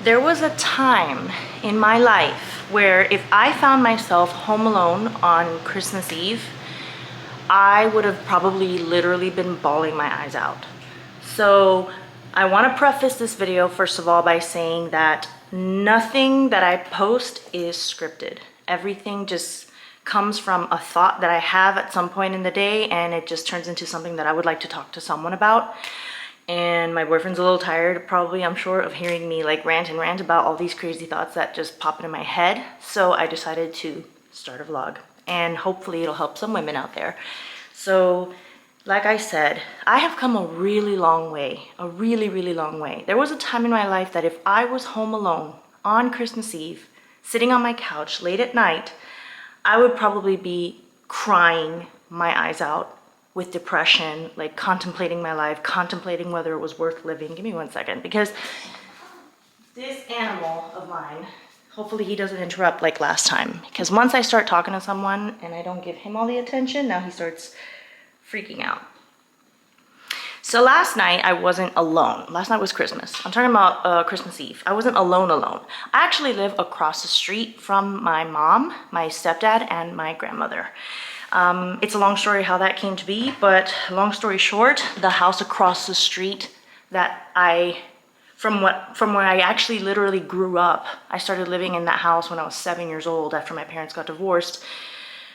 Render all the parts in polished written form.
There was a time in my life where if I found myself home alone on Christmas Eve, I would have probably literally been bawling my eyes out. So I want to preface this video first of all by saying that nothing that I post is scripted. Everything just comes from a thought that I have at some point in the day, and it just turns into something that I would like to talk to someone about. And my boyfriend's a little tired, probably, I'm sure, of hearing me like rant and rant about all these crazy thoughts that just pop into my head. So I decided to start a vlog, and hopefully it'll help some women out there. So like I said, I have come a really long way, a really, really long way. There was a time in my life that if I was home alone on Christmas Eve, sitting on my couch late at night, I would probably be crying my eyes out with depression, like contemplating my life, contemplating whether it was worth living. Give me 1 second, because this animal of mine, hopefully he doesn't interrupt like last time, because once I start talking to someone and I don't give him all the attention, now he starts freaking out. So last night I wasn't alone. Last night was Christmas. I'm talking about Christmas Eve. I wasn't alone. I actually live across the street from my mom, my stepdad, and my grandmother. It's a long story how that came to be, but long story short, the house across the street that from where I actually literally grew up, I started living in that house when I was 7 years old after my parents got divorced.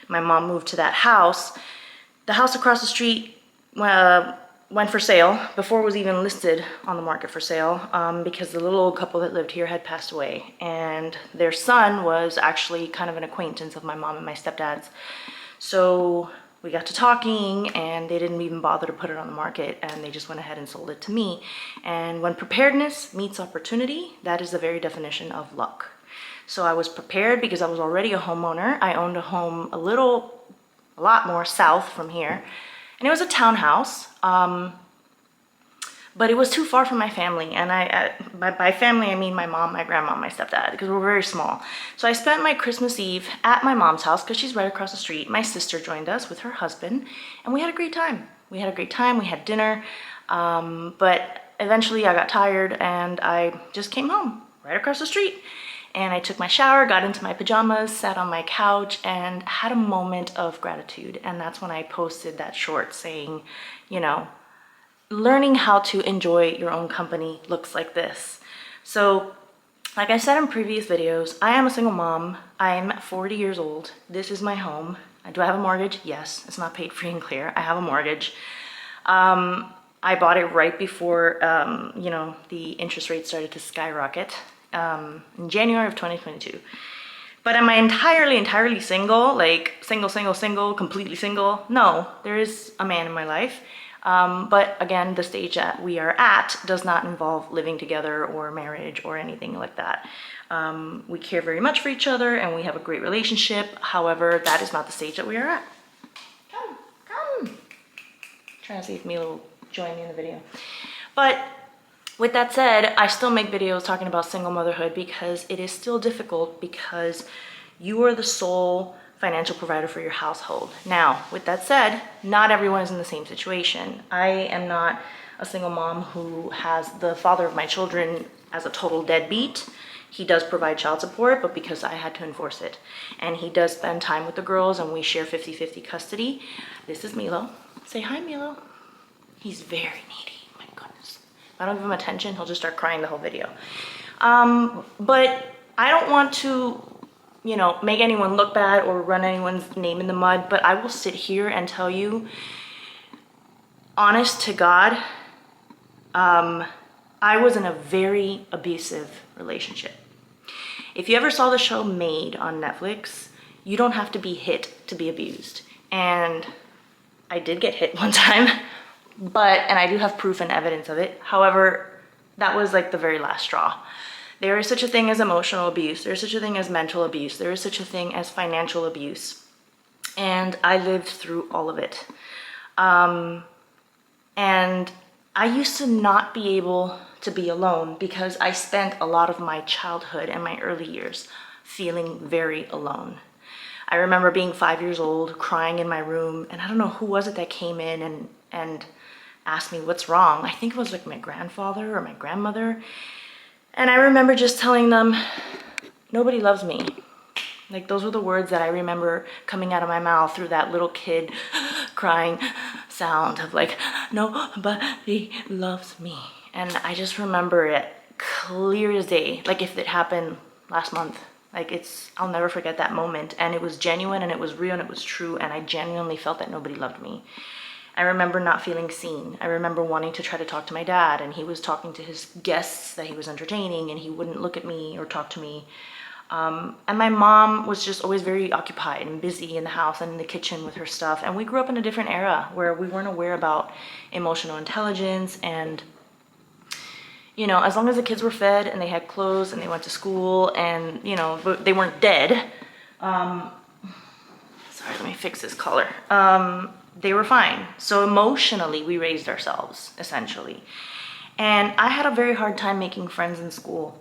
My mom moved to that house. The house across the street went for sale before it was even listed on the market for sale, because the little old couple that lived here had passed away, and their son was actually kind of an acquaintance of my mom and my stepdad's. So we got to talking, and they didn't even bother to put it on the market, and they just went ahead and sold it to me. And when preparedness meets opportunity, that is the very definition of luck. So I was prepared because I was already a homeowner. I owned a home a lot more south from here, and it was a townhouse, but it was too far from my family. And by family, I mean my mom, my grandma, my stepdad, because we're very small. So I spent my Christmas Eve at my mom's house because she's right across the street. My sister joined us with her husband, and we had a great time. We had dinner, but eventually I got tired and I just came home right across the street. And I took my shower, got into my pajamas, sat on my couch, and had a moment of gratitude. And that's when I posted that short saying, you know, learning how to enjoy your own company looks like this. So, like I said in previous videos, I am a single mom. I'm 40 years old. This is my home. Do I have a mortgage? Yes, it's not paid free and clear. I have a mortgage. I bought it right before, the interest rate started to skyrocket. In January of 2022. But am I entirely single, like single, completely single? No, there is a man in my life. But again, the stage that we are at does not involve living together or marriage or anything like that. We care very much for each other and we have a great relationship. However, that is not the stage that we are at. Come. Trying to see if Mila will join me in the video. But with that said, I still make videos talking about single motherhood because it is still difficult, because you are the sole financial provider for your household. Now, with that said, not everyone is in the same situation. I am not a single mom who has the father of my children as a total deadbeat. He does provide child support, but because I had to enforce it. And he does spend time with the girls, and we share 50-50 custody. This is Milo. Say hi, Milo. He's very needy. I don't give him attention, he'll just start crying the whole video. But I don't want to, make anyone look bad or run anyone's name in the mud, but I will sit here and tell you, honest to God, I was in a very abusive relationship. If you ever saw the show Made on Netflix, you don't have to be hit to be abused. And I did get hit one time. And I do have proof and evidence of it. However, that was like the very last straw. There is such a thing as emotional abuse. There is such a thing as mental abuse. There is such a thing as financial abuse. And I lived through all of it. And I used to not be able to be alone because I spent a lot of my childhood and my early years feeling very alone. I remember being 5 years old, crying in my room, and I don't know who was it that came in and asked me what's wrong. I think it was like my grandfather or my grandmother. And I remember just telling them, nobody loves me. Like, those were the words that I remember coming out of my mouth through that little kid crying sound of like, nobody loves me. And I just remember it clear as day, like if it happened last month. Like, I'll never forget that moment. And it was genuine and it was real and it was true. And I genuinely felt that nobody loved me. I remember not feeling seen. I remember wanting to try to talk to my dad, and he was talking to his guests that he was entertaining, and he wouldn't look at me or talk to me. And my mom was just always very occupied and busy in the house and in the kitchen with her stuff. And we grew up in a different era where we weren't aware about emotional intelligence. And, you know, as long as the kids were fed and they had clothes and they went to school and, you know, they weren't dead. Sorry, let me fix this color. They were fine. So emotionally, we raised ourselves, essentially. And I had a very hard time making friends in school.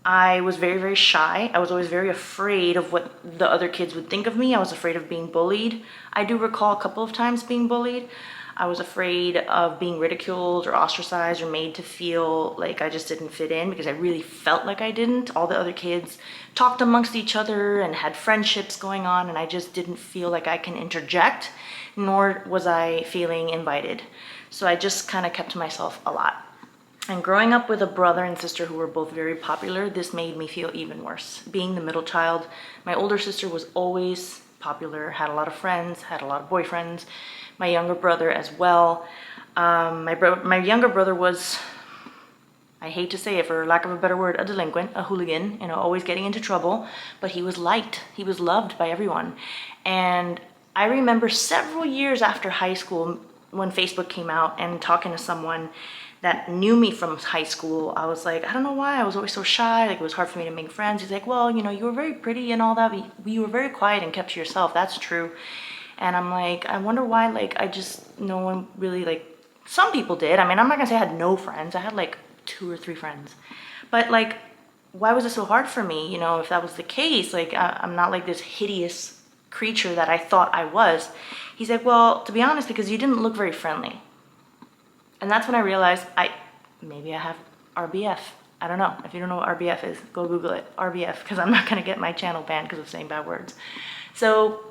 I was very, very shy. I was always very afraid of what the other kids would think of me. I was afraid of being bullied. I do recall a couple of times being bullied. I was afraid of being ridiculed or ostracized or made to feel like I just didn't fit in, because I really felt like I didn't. All the other kids talked amongst each other and had friendships going on, and I just didn't feel like I can interject, nor was I feeling invited. So I just kind of kept to myself a lot. And growing up with a brother and sister who were both very popular, this made me feel even worse. Being the middle child, my older sister was always popular, had a lot of friends, had a lot of boyfriends. My younger brother as well. My younger brother was, I hate to say it for lack of a better word, a delinquent, a hooligan, you know, always getting into trouble, but he was liked. He was loved by everyone. And I remember several years after high school, when Facebook came out, and talking to someone that knew me from high school, I was like, I don't know why, I was always so shy, like it was hard for me to make friends. He's like, well, you know, you were very pretty and all that, but you were very quiet and kept to yourself. That's true. And I'm like, I wonder why, like, no one really, like, some people did. I mean, I'm not gonna say I had no friends. I had like 2 or 3 friends. But like, why was it so hard for me? You know, if that was the case, like, I'm not like this hideous creature that I thought I was. He's like, well, to be honest, because you didn't look very friendly. And that's when I realized maybe I have RBF. I don't know. If you don't know what RBF is, go Google it, RBF, because I'm not gonna get my channel banned because of saying bad words. So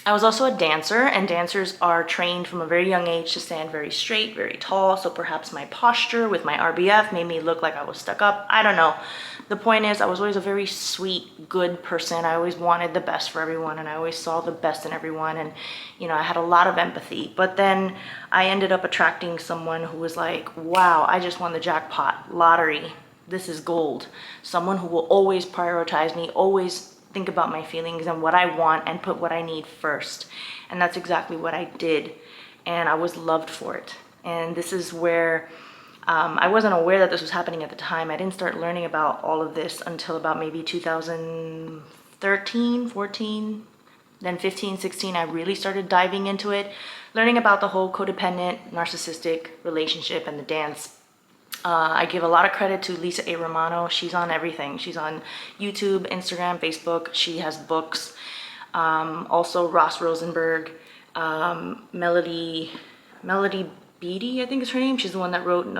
I was also a dancer, and dancers are trained from a very young age to stand very straight, very tall. So perhaps my posture with my RBF made me look like I was stuck up. I don't know. The point is, I was always a very sweet, good person. I always wanted the best for everyone, and I always saw the best in everyone. And, you know, I had a lot of empathy. But then I ended up attracting someone who was like, wow, I just won the jackpot, lottery. This is gold. Someone who will always prioritize me, always think about my feelings and what I want, and put what I need first. And that's exactly what I did. And I was loved for it. And this is where I wasn't aware that this was happening at the time. I didn't start learning about all of this until about maybe 2013, 14, then 15, 16, I really started diving into it, learning about the whole codependent, narcissistic relationship and the dance. I give a lot of credit to Lisa A. Romano. She's on everything. She's on YouTube, Instagram, Facebook. She has books. Also Ross Rosenberg, Melody Beatty, I think is her name. She's the one that wrote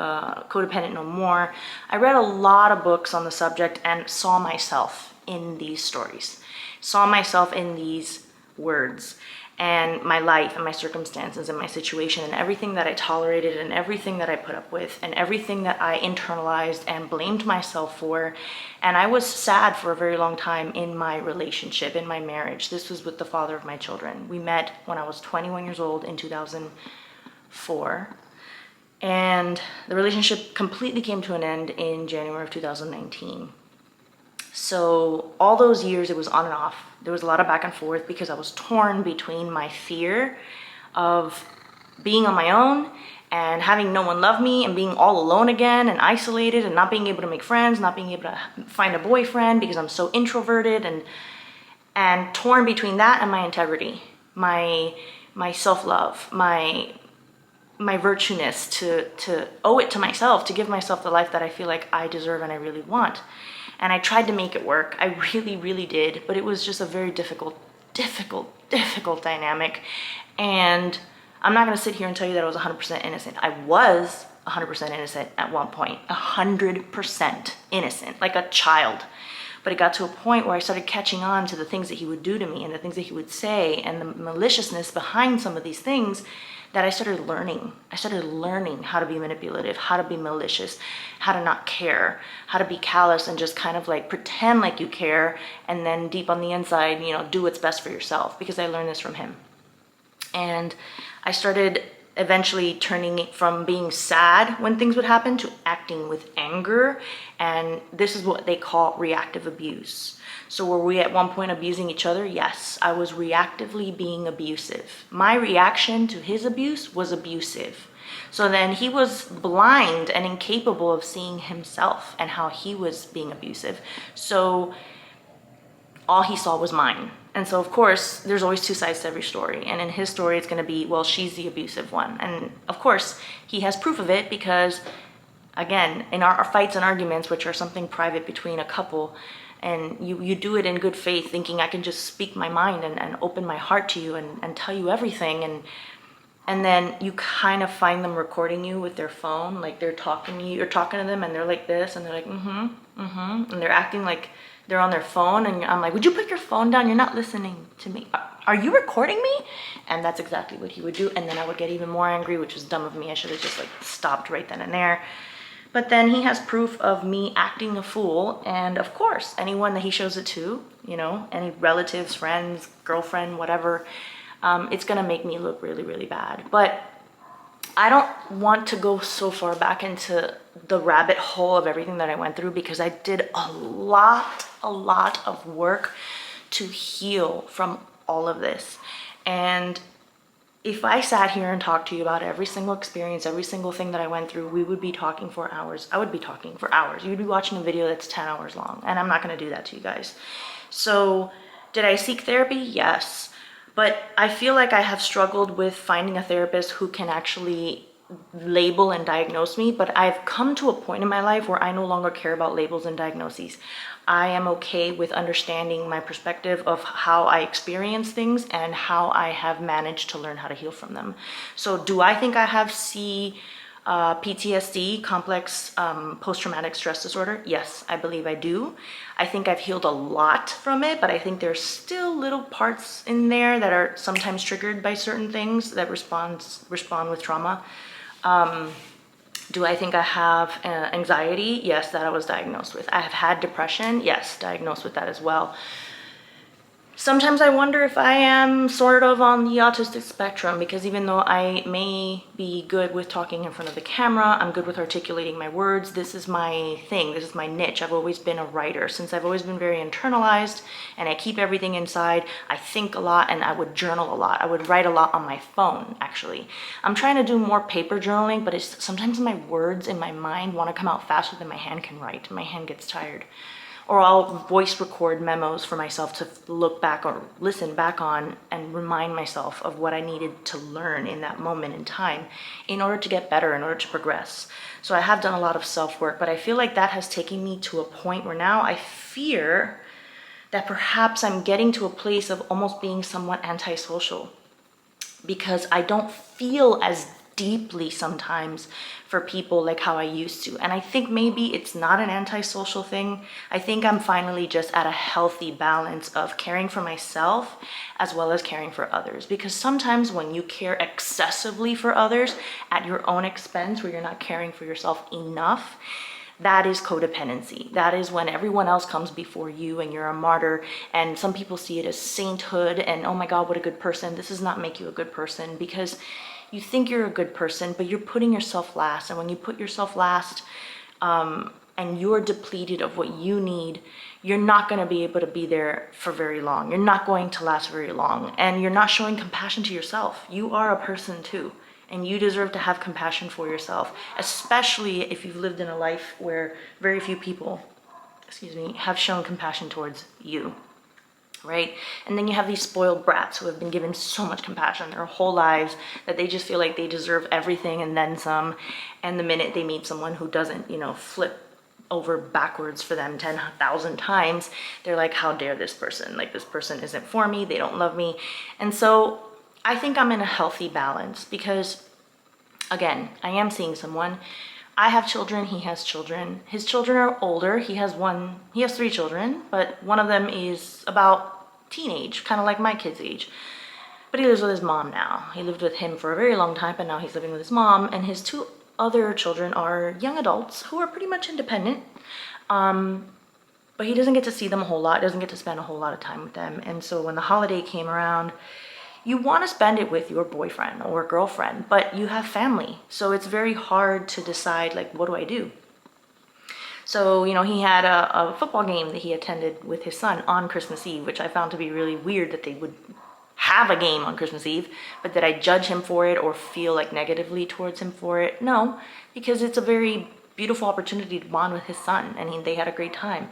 Codependent No More. I read a lot of books on the subject and saw myself in these stories, saw myself in these words, and my life and my circumstances and my situation and everything that I tolerated and everything that I put up with and everything that I internalized and blamed myself for. And I was sad for a very long time in my relationship, in my marriage. This was with the father of my children. We met when I was 21 years old in 2004. And the relationship completely came to an end in January of 2019. So all those years, it was on and off. There was a lot of back and forth because I was torn between my fear of being on my own and having no one love me and being all alone again and isolated and not being able to make friends, not being able to find a boyfriend because I'm so introverted, and torn between that and my integrity, my self-love, my virtueness, to owe it to myself, to give myself the life that I feel like I deserve and I really want. And I tried to make it work. I really, really did. But it was just a very difficult dynamic. And I'm not going to sit here and tell you that I was 100% innocent. I was, 100% innocent at one point, 100% innocent, like a child. But it got to a point where I started catching on to the things that he would do to me and the things that he would say and the maliciousness behind some of these things, that I started learning. I started learning how to be manipulative, how to be malicious, how to not care, how to be callous and just kind of like pretend like you care, and then deep on the inside, do what's best for yourself, because I learned this from him. And I started eventually turning it from being sad when things would happen to acting with anger. And this is what they call reactive abuse. So were we at one point abusing each other? Yes, I was reactively being abusive. My reaction to his abuse was abusive. So then he was blind and incapable of seeing himself and how he was being abusive. So all he saw was mine. And so, of course, there's always two sides to every story. And in his story, it's going to be, well, she's the abusive one. And of course, he has proof of it because, again, in our fights and arguments, which are something private between a couple, and you do it in good faith, thinking I can just speak my mind and open my heart to you and tell you everything. And then you kind of find them recording you with their phone, like they're talking to you, you're talking to them, and they're like this, and they're like, and they're acting like they're on their phone, and I'm like, would you put your phone down? You're not listening to me. Are you recording me? And that's exactly what he would do. And then I would get even more angry, which was dumb of me. I should have just like stopped right then and there. But then he has proof of me acting a fool. And of course, anyone that he shows it to, any relatives, friends, girlfriend, whatever, it's gonna make me look really, really bad. But I don't want to go so far back into the rabbit hole of everything that I went through, because I did a lot of work to heal from all of this. And if I sat here and talked to you about every single experience, every single thing that I went through, we would be talking for hours. I would be talking for hours. You'd be watching a video that's 10 hours long, and I'm not going to do that to you guys. So did I seek therapy? Yes. But I feel like I have struggled with finding a therapist who can actually label and diagnose me. But I've come to a point in my life where I no longer care about labels and diagnoses. I am okay with understanding my perspective of how I experience things and how I have managed to learn how to heal from them. So do I think I have PTSD, complex post-traumatic stress disorder? Yes, I believe I do. I think I've healed a lot from it, but I think there's still little parts in there that are sometimes triggered by certain things that respond with trauma. Do I think I have anxiety? Yes, that I was diagnosed with. I have had depression? Yes, diagnosed with that as well. Sometimes I wonder if I am sort of on the autistic spectrum, because even though I may be good with talking in front of the camera, I'm good with articulating my words. This is my thing. This is my niche. I've always been a writer. Since I've always been very internalized and I keep everything inside, I think a lot and I would journal a lot. I would write a lot on my phone, actually. I'm trying to do more paper journaling, but sometimes my words in my mind want to come out faster than my hand can write. My hand gets tired. Or I'll voice record memos for myself to look back or listen back on and remind myself of what I needed to learn in that moment in time in order to get better, in order to progress. So I have done a lot of self-work, but I feel like that has taken me to a point where now I fear that perhaps I'm getting to a place of almost being somewhat antisocial, because I don't feel as deeply sometimes for people like how I used to. And I think maybe it's not an antisocial thing. I think I'm finally just at a healthy balance of caring for myself as well as caring for others. Because sometimes when you care excessively for others at your own expense, where you're not caring for yourself enough, that is codependency. That is when everyone else comes before you and you're a martyr. And some people see it as sainthood and, oh my God, what a good person. This does not make you a good person, because you think you're a good person, but you're putting yourself last. And when you put yourself last and you're depleted of what you need, you're not going to be able to be there for very long. You're not going to last very long. And you're not showing compassion to yourself. You are a person too. And you deserve to have compassion for yourself, especially if you've lived in a life where very few people, have shown compassion towards you. Right? And then you have these spoiled brats who have been given so much compassion their whole lives that they just feel like they deserve everything and then some. And the minute they meet someone who doesn't, flip over backwards for them 10,000 times, they're like, how dare this person? Like, this person isn't for me. They don't love me. And so I think I'm in a healthy balance, because Again, I am seeing someone. I have children, he has children. His children are older. He has 3 children, but one of them is about teenage, kind of like my kid's age. But he lives with his mom now. He lived with him for a very long time, but now he's living with his mom. And his 2 other children are young adults who are pretty much independent. But he doesn't get to see them a whole lot, doesn't get to spend a whole lot of time with them. And so when the holiday came around, you want to spend it with your boyfriend or girlfriend, but you have family. So it's very hard to decide, like, what do I do? So, he had a football game that he attended with his son on Christmas Eve, which I found to be really weird that they would have a game on Christmas Eve, but did I judge him for it or feel like negatively towards him for it? No, because it's a very beautiful opportunity to bond with his son, and they had a great time.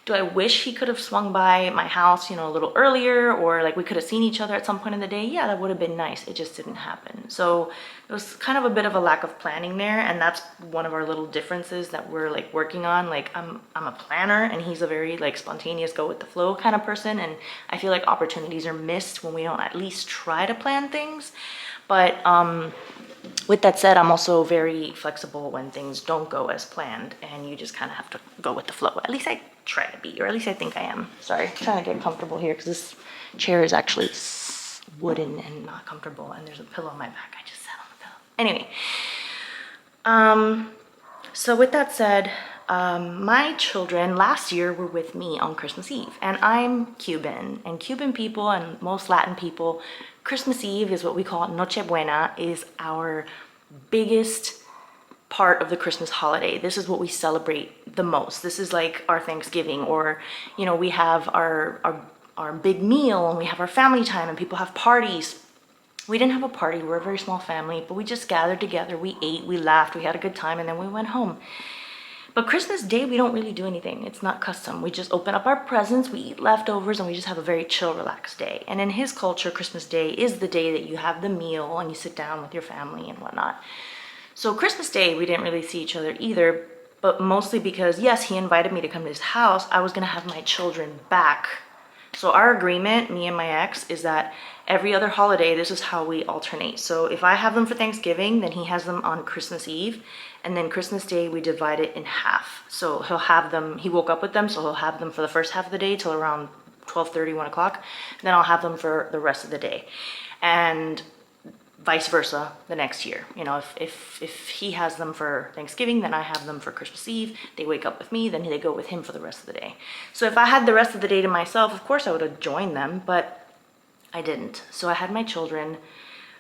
Do I wish he could have swung by my house, a little earlier, or like we could have seen each other at some point in the day? Yeah, that would have been nice. It just didn't happen. So it was kind of a bit of a lack of planning there, and that's one of our little differences that we're like working on. Like I'm a planner, and he's a very like spontaneous, go with the flow kind of person, and I feel like opportunities are missed when we don't at least try to plan things. But with that said, I'm also very flexible when things don't go as planned, and you just kind of have to go with the flow. At least I try to be, or at least I think I am. Sorry, I'm trying to get comfortable here because this chair is actually wooden and not comfortable, and there's a pillow on my back. I just sat on the pillow. Anyway, so with that said, my children last year were with me on Christmas Eve, and I'm Cuban, and Cuban people and most Latin people, Christmas Eve is what we call Noche Buena, is our biggest part of the Christmas holiday. This is what we celebrate the most. This is like our Thanksgiving, or we have our big meal, and we have our family time, and people have parties. We didn't have a party. We're a very small family, but we just gathered together. We ate, we laughed, we had a good time, and then we went home. But Christmas Day, we don't really do anything. It's not custom. We just open up our presents, we eat leftovers, and we just have a very chill, relaxed day. And in his culture, Christmas Day is the day that you have the meal and you sit down with your family and whatnot. So Christmas Day, we didn't really see each other either, but mostly because, yes, he invited me to come to his house. I was gonna have my children back. So our agreement, me and my ex, is that every other holiday, this is how we alternate. So if I have them for Thanksgiving, then he has them on Christmas Eve. And then Christmas Day, we divide it in half. So he'll have them, he woke up with them, so he'll have them for the first half of the day till around 12:30, 1 o'clock. Then I'll have them for the rest of the day. And vice versa the next year. If he has them for Thanksgiving, then I have them for Christmas Eve. They wake up with me, then they go with him for the rest of the day. So if I had the rest of the day to myself, of course I would have joined them, but I didn't. So I had my children,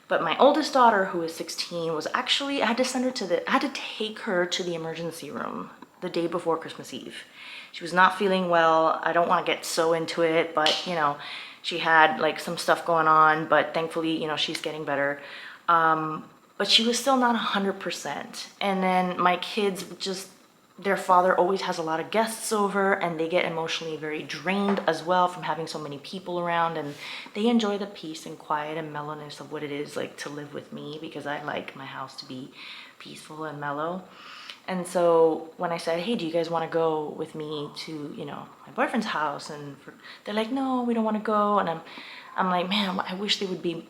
but my oldest daughter, who is 16, was actually, I had to take her to the emergency room the day before Christmas Eve. She was not feeling well. I don't want to get so into it, but she had like some stuff going on, but thankfully, she's getting better. But she was still not 100%. And then my kids their father always has a lot of guests over, and they get emotionally very drained as well from having so many people around, and they enjoy the peace and quiet and mellowness of what it is like to live with me, because I like my house to be peaceful and mellow. And so when I said, hey, do you guys want to go with me to, my boyfriend's house? And they're like, no, we don't want to go. And I'm like, man, I wish they would be,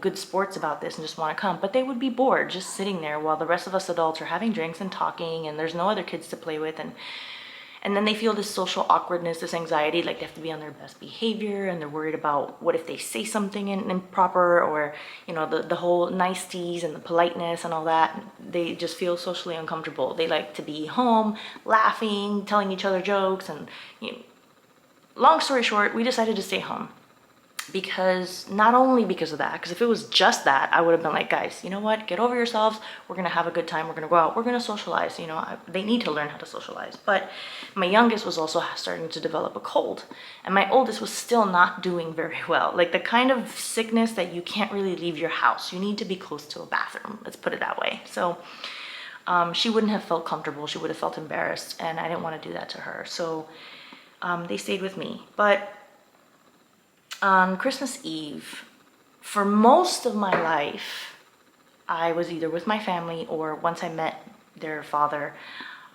good sports about this and just want to come. But they would be bored just sitting there while the rest of us adults are having drinks and talking, and there's no other kids to play with. And then they feel this social awkwardness, this anxiety, like they have to be on their best behavior, and they're worried about what if they say something improper, or, the whole niceties and the politeness and all that. They just feel socially uncomfortable. They like to be home, laughing, telling each other jokes. And long story short, we decided to stay home. Because not only because of that, because if it was just that, I would have been like, guys, you know what, get over yourselves, we're gonna have a good time, we're gonna go out, we're gonna socialize. They need to learn how to socialize. But my youngest was also starting to develop a cold, and my oldest was still not doing very well, like the kind of sickness that you can't really leave your house. You need to be close to a bathroom, let's put it that way. So she wouldn't have felt comfortable, she would have felt embarrassed, and I didn't want to do that to her. So they stayed with me. But on Christmas Eve, for most of my life, I was either with my family, or once I met their father,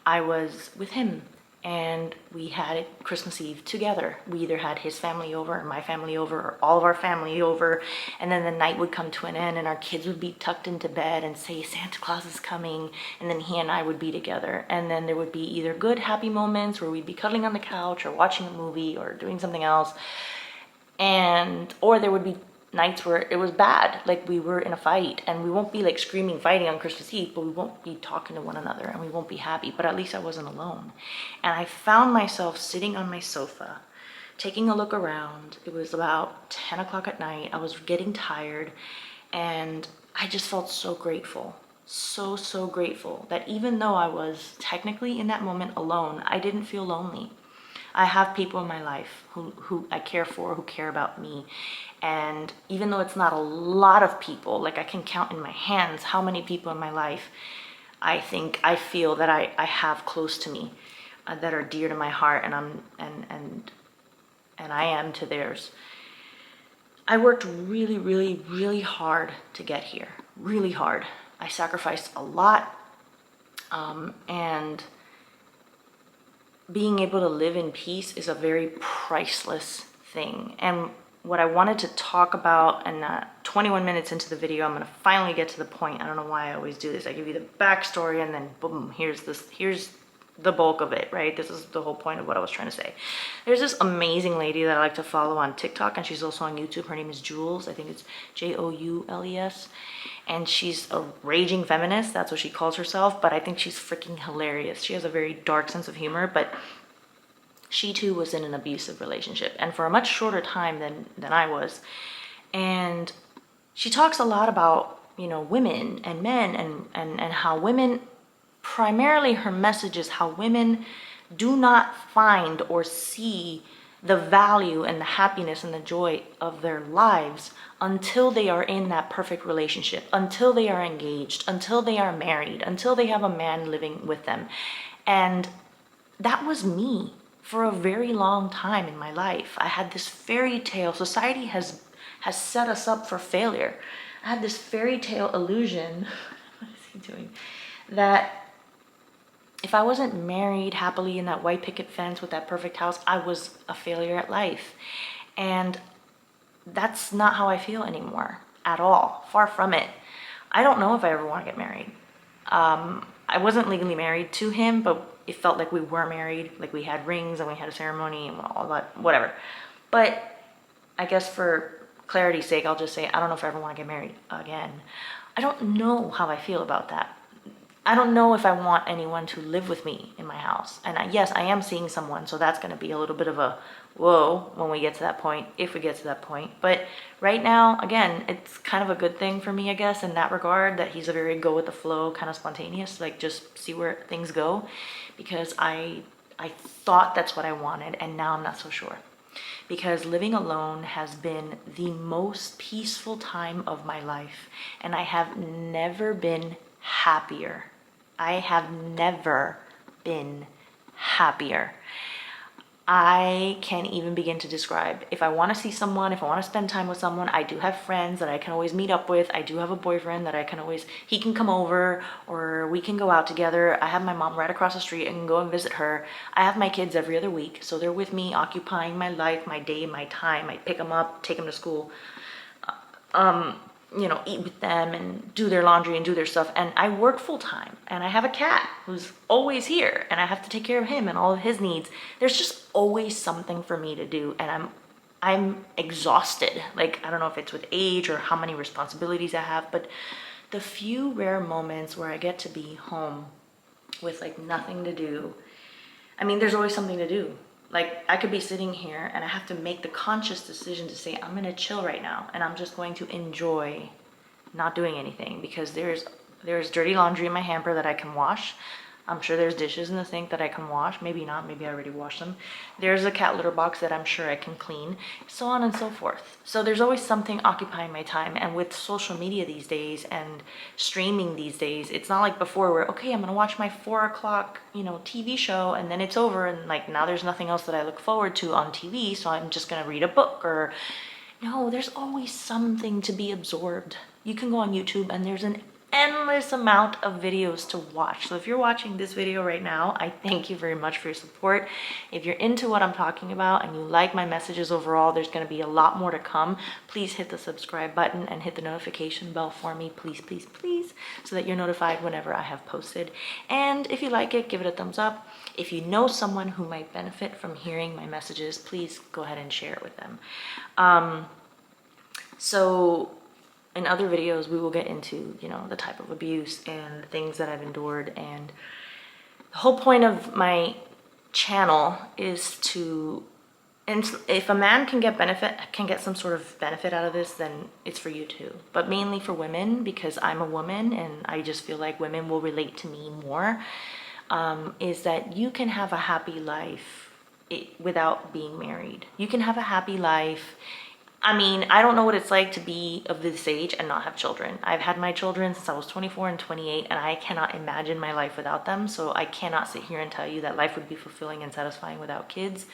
I was with him. and we had Christmas Eve together. We either had his family over or my family over or all of our family over, and then the night would come to an end and our kids would be tucked into bed and say Santa Claus is coming, and then he and I would be together, and then there would be either good happy moments where we'd be cuddling on the couch or watching a movie or doing something else, and or there would be nights where it was bad, like we were in a fight, and we won't be like screaming fighting on Christmas Eve, but we won't be talking to one another and we won't be happy, but at least I wasn't alone. And I found myself sitting on my sofa taking a look around. It was about 10 o'clock at night. I was getting tired, and I just felt so grateful, so grateful that even though I was technically in that moment alone, I didn't feel lonely. I have people in my life who I care for, who care about me. And even though it's not a lot of people, like I can count in my hands how many people in my life I feel that I have close to me, that are dear to my heart, and I am to theirs. I worked really hard to get here, really hard. I sacrificed a lot, and being able to live in peace is a very priceless thing. And what I wanted to talk about, and 21 minutes into the video, I'm gonna finally get to the point. I don't know why I always do this. I give you the backstory and then boom, here's the bulk of it, right? This is the whole point of what I was trying to say. There's this amazing lady that I like to follow on TikTok, and she's also on YouTube. Her name is Jules. I think it's Joules. And she's a raging feminist. That's what she calls herself. But I think she's freaking hilarious. She has a very dark sense of humor, but she too was in an abusive relationship, and for a much shorter time than I was. And she talks a lot about, you know, women and men, and how women, primarily her message is how women do not find or see the value and the happiness and the joy of their lives until they are in that perfect relationship, until they are engaged, until they are married, until they have a man living with them. And that was me for a very long time in my life. I had this fairy tale. Society has set us up for failure. I had this fairy tale illusion, what is he doing? That if I wasn't married happily in that white picket fence with that perfect house, I was a failure at life. And that's not how I feel anymore at all. Far from it. I don't know if I ever want to get married. I wasn't legally married to him, but it felt like we were married. Like we had rings and we had a ceremony and all that, whatever. But I guess for clarity's sake, I'll just say I don't know if I ever want to get married again. I don't know how I feel about that. I don't know if I want anyone to live with me in my house. And yes, I am seeing someone, so that's going to be a little bit of a whoa when we get to that point, if we get to that point. But right now, again, it's kind of a good thing for me, I guess, in that regard, that he's a very go with the flow, kind of spontaneous, like just see where things go, because I thought that's what I wanted, and now I'm not so sure. Because living alone has been the most peaceful time of my life, and I have never been happier. I have never been happier. I can't even begin to describe. If I want to see someone, if I want to spend time with someone, I do have friends that I can always meet up with. I do have a boyfriend that I can always, he can come over or we can go out together. I have my mom right across the street and go and visit her. I have my kids every other week, so they're with me, occupying my life, my day, my time. I pick them up, take them to school, you know, eat with them and do their laundry and do their stuff. And I work full time, and I have a cat who's always here, and I have to take care of him and all of his needs. There's just always something for me to do, and I'm exhausted. Like, I don't know if it's with age or how many responsibilities I have, but the few rare moments where I get to be home with like nothing to do, I mean, there's always something to do. Like, I could be sitting here and I have to make the conscious decision to say, I'm gonna chill right now and I'm just going to enjoy not doing anything, because there's dirty laundry in my hamper that I can wash. I'm sure there's dishes in the sink that I can wash. Maybe not, maybe I already washed them. There's a cat litter box that I'm sure I can clean, so on and so forth. So there's always something occupying my time. And with social media these days and streaming these days, it's not like before where, okay, I'm gonna watch my 4 o'clock, you know, TV show and then it's over, and like now there's nothing else that I look forward to on TV, so I'm just gonna read a book. Or no, there's always something to be absorbed. You can go on YouTube and there's an endless amount of videos to watch. So if you're watching this video right now, I thank you very much for your support. If you're into what I'm talking about and you like my messages overall, there's going to be a lot more to come. Please hit the subscribe button and hit the notification bell for me, please, please, please, so that you're notified whenever I have posted. And if you like it, give it a thumbs up. If you know someone who might benefit from hearing my messages, please go ahead and share it with them. So in other videos, we will get into, the type of abuse and the things that I've endured. And the whole point of my channel is to, and if a man can get some sort of benefit out of this, then it's for you too. But mainly for women, because I'm a woman and I just feel like women will relate to me more, is that you can have a happy life without being married. You can have a happy life. I mean, I don't know what it's like to be of this age and not have children. I've had my children since I was 24 and 28, and I cannot imagine my life without them. So I cannot sit here and tell you that life would be fulfilling and satisfying without kids.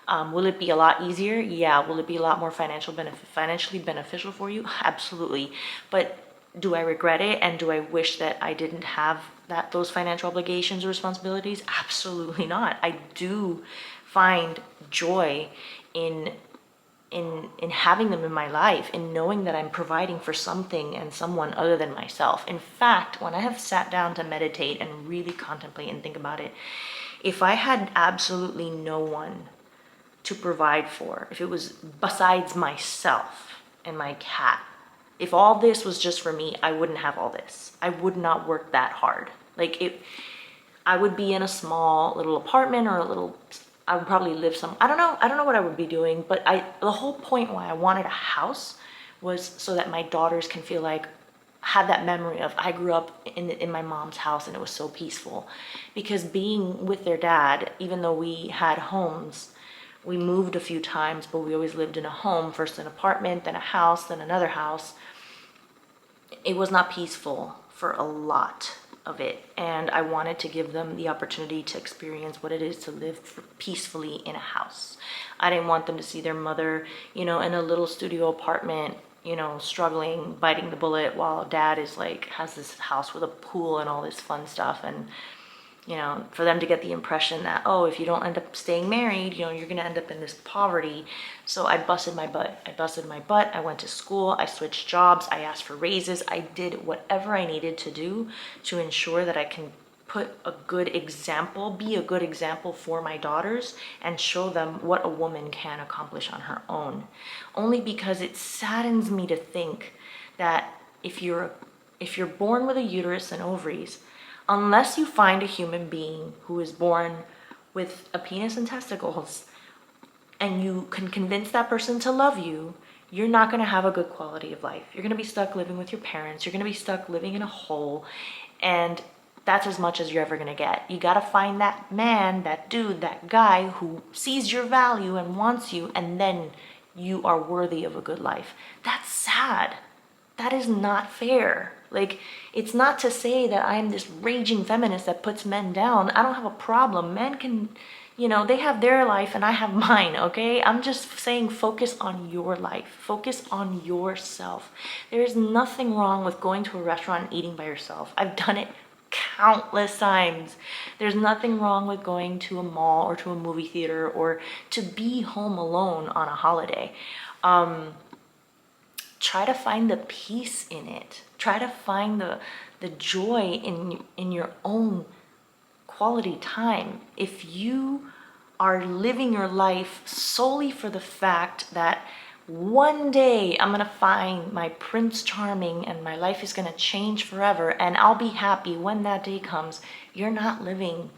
Will it be a lot easier? Yeah. Will it be a lot more financially beneficial for you? Absolutely. But do I regret it? And do I wish that I didn't have those financial obligations or responsibilities? Absolutely not. I do find joy in having them in my life, in knowing that I'm providing for something and someone other than myself. In fact, when I have sat down to meditate and really contemplate and think about it, if I had absolutely no one to provide for, if it was besides myself and my cat, if all this was just for me, I wouldn't have all this. I would not work that hard. I would be in a small little apartment or I would probably live I don't know what I would be doing, but the whole point why I wanted a house was so that my daughters can have that memory of, I grew up in my mom's house and it was so peaceful. Because being with their dad, even though we had homes, we moved a few times, but we always lived in a home, first an apartment, then a house, then another house. It was not peaceful for a lot of it, and I wanted to give them the opportunity to experience what it is to live peacefully in a house. I didn't want them to see their mother, in a little studio apartment, struggling, biting the bullet, while dad has this house with a pool and all this fun stuff. And for them to get the impression that, oh, if you don't end up staying married, you're going to end up in this poverty. So I busted my butt. I went to school. I switched jobs. I asked for raises. I did whatever I needed to do to ensure that I can be a good example for my daughters and show them what a woman can accomplish on her own. Only because it saddens me to think that if you're born with a uterus and ovaries, unless you find a human being who is born with a penis and testicles and you can convince that person to love you, you're not going to have a good quality of life. You're going to be stuck living with your parents. You're going to be stuck living in a hole. And that's as much as you're ever going to get. You got to find that man, that dude, that guy who sees your value and wants you, and then you are worthy of a good life. That's sad. That is not fair. It's not to say that I am this raging feminist that puts men down. I don't have a problem. Men can, they have their life and I have mine, okay? I'm just saying focus on your life. Focus on yourself. There is nothing wrong with going to a restaurant and eating by yourself. I've done it countless times. There's nothing wrong with going to a mall or to a movie theater or to be home alone on a holiday. Try to find the peace in it. Try to find the joy in your own quality time. If you are living your life solely for the fact that one day I'm gonna find my Prince Charming and my life is gonna change forever and I'll be happy when that day comes, you're not living.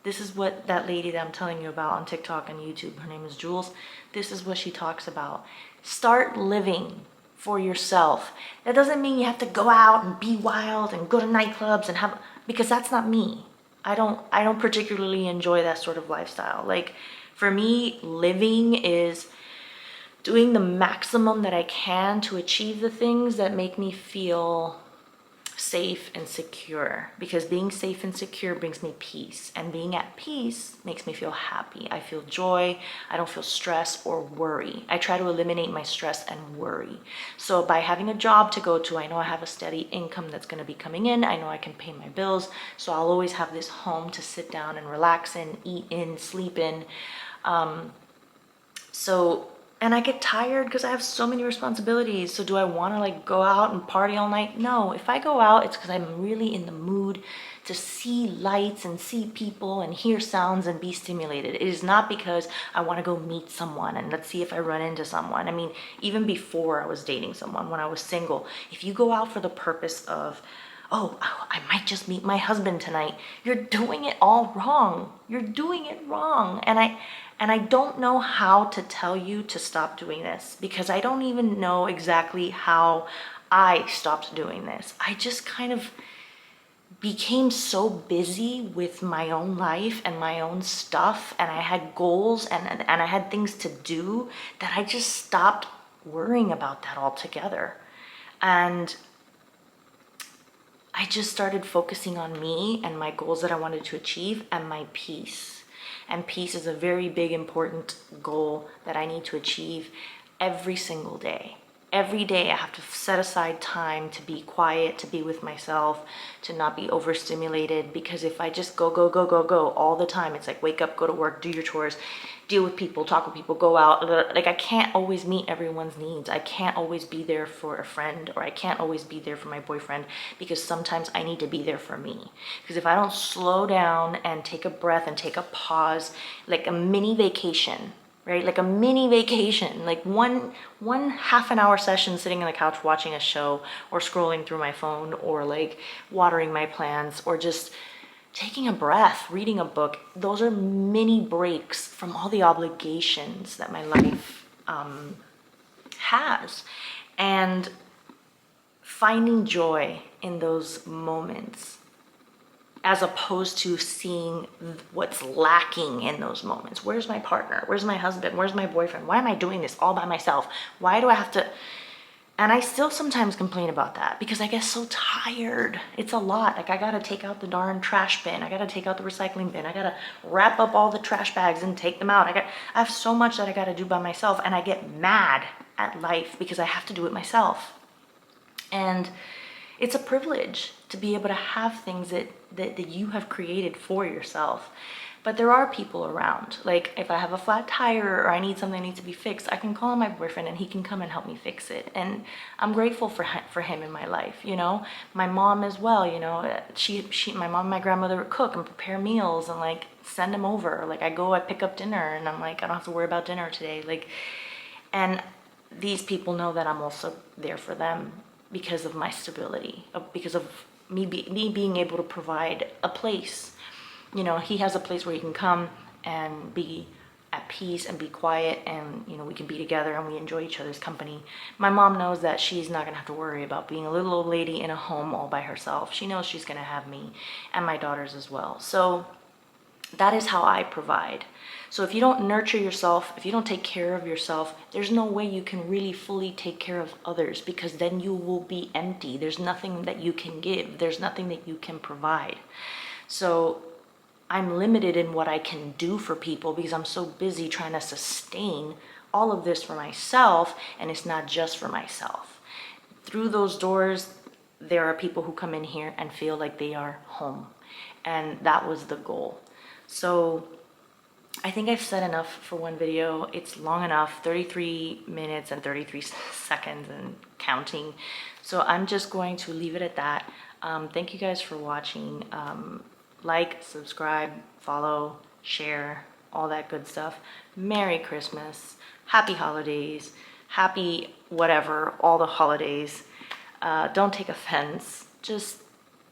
This is what that lady that I'm telling you about on TikTok and YouTube, her name is Jules, this is what she talks about. Start living for yourself. That doesn't mean you have to go out and be wild and go to nightclubs and because that's not me. I don't particularly enjoy that sort of lifestyle. For me, living is doing the maximum that I can to achieve the things that make me feel safe and secure, because being safe and secure brings me peace, and being at peace makes me feel happy. I feel joy. I don't feel stress or worry. I try to eliminate my stress and worry. So by having a job to go to, I know I have a steady income that's going to be coming in. I know I can pay my bills. So I'll always have this home to sit down and relax in, eat in, sleep in. And I get tired because I have so many responsibilities. So do I want to like go out and party all night? No. If I go out, it's because I'm really in the mood to see lights and see people and hear sounds and be stimulated. It is not because I want to go meet someone and let's see if I run into someone. I mean, even before I was dating someone, when I was single, if you go out for the purpose of, oh, I might just meet my husband tonight, you're doing it all wrong. You're doing it wrong. And I don't know how to tell you to stop doing this, because I don't even know exactly how I stopped doing this. I just kind of became so busy with my own life and my own stuff, and I had goals and I had things to do, that I just stopped worrying about that altogether. And I just started focusing on me and my goals that I wanted to achieve and my peace. And peace is a very big, important goal that I need to achieve every single day. Every day I have to set aside time to be quiet, to be with myself, to not be overstimulated. Because if I just go all the time, it's like wake up, go to work, do your chores, deal with people, talk with people, go out. Like I can't always meet everyone's needs. I can't always be there for a friend, or I can't always be there for my boyfriend, because sometimes I need to be there for me. Because if I don't slow down and take a breath and take a pause, like a mini vacation, right? Like a mini vacation, like one half an hour session sitting on the couch watching a show, or scrolling through my phone, or like watering my plants, or just taking a breath, reading a book. Those are mini breaks from all the obligations that my life has. And finding joy in those moments, as opposed to seeing what's lacking in those moments. Where's my partner? Where's my husband? Where's my boyfriend? Why am I doing this all by myself? Why do I have to? And I still sometimes complain about that, because I get so tired. It's a lot. Like I gotta take out the darn trash bin. I gotta take out the recycling bin. I gotta wrap up all the trash bags and take them out. I have so much that I gotta do by myself, and I get mad at life because I have to do it myself. And it's a privilege to be able to have things that you have created for yourself. But there are people around. Like if I have a flat tire, or I need something that needs to be fixed, I can call my boyfriend and he can come and help me fix it. And I'm grateful for him in my life, you know. My mom as well, you know. My mom and my grandmother would cook and prepare meals and like send them over. Like I pick up dinner and I'm like, I don't have to worry about dinner today. Like, and these people know that I'm also there for them because of my stability, because of me being able to provide a place. You know, he has a place where he can come and be at peace and be quiet, and you know, we can be together and we enjoy each other's company. My mom knows that she's not gonna have to worry about being a little old lady in a home all by herself. She knows she's gonna have me and my daughters as well. So that is how I provide. So if you don't nurture yourself, if you don't take care of yourself, there's no way you can really fully take care of others, because then you will be empty. There's nothing that you can give. There's nothing that you can provide. So I'm limited in what I can do for people, because I'm so busy trying to sustain all of this for myself, and it's not just for myself. Through those doors, there are people who come in here and feel like they are home, and that was the goal. So I think I've said enough for one video. It's long enough, 33 minutes and 33 seconds and counting. So I'm just going to leave it at that. Thank you guys for watching. Like, subscribe, follow, share, all that good stuff. Merry Christmas, happy holidays, happy whatever, all the holidays. Don't take offense, just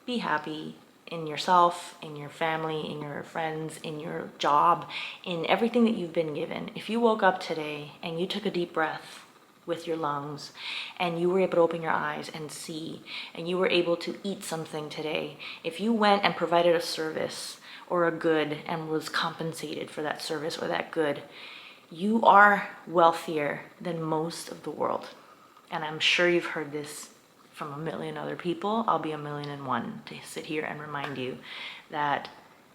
be happy in yourself, in your family, in your friends, in your job, in everything that you've been given. If you woke up today and you took a deep breath with your lungs, and you were able to open your eyes and see, and you were able to eat something today, if you went and provided a service or a good and was compensated for that service or that good, you are wealthier than most of the world. And I'm sure you've heard this from a million other people, I'll be a million and one to sit here and remind you that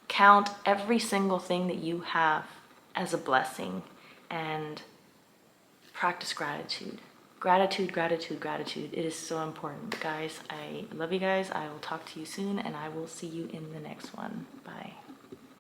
count every single thing that you have as a blessing and practice gratitude. Gratitude, gratitude, gratitude. It is so important, guys. I love you guys. I will talk to you soon, and I will see you in the next one. Bye.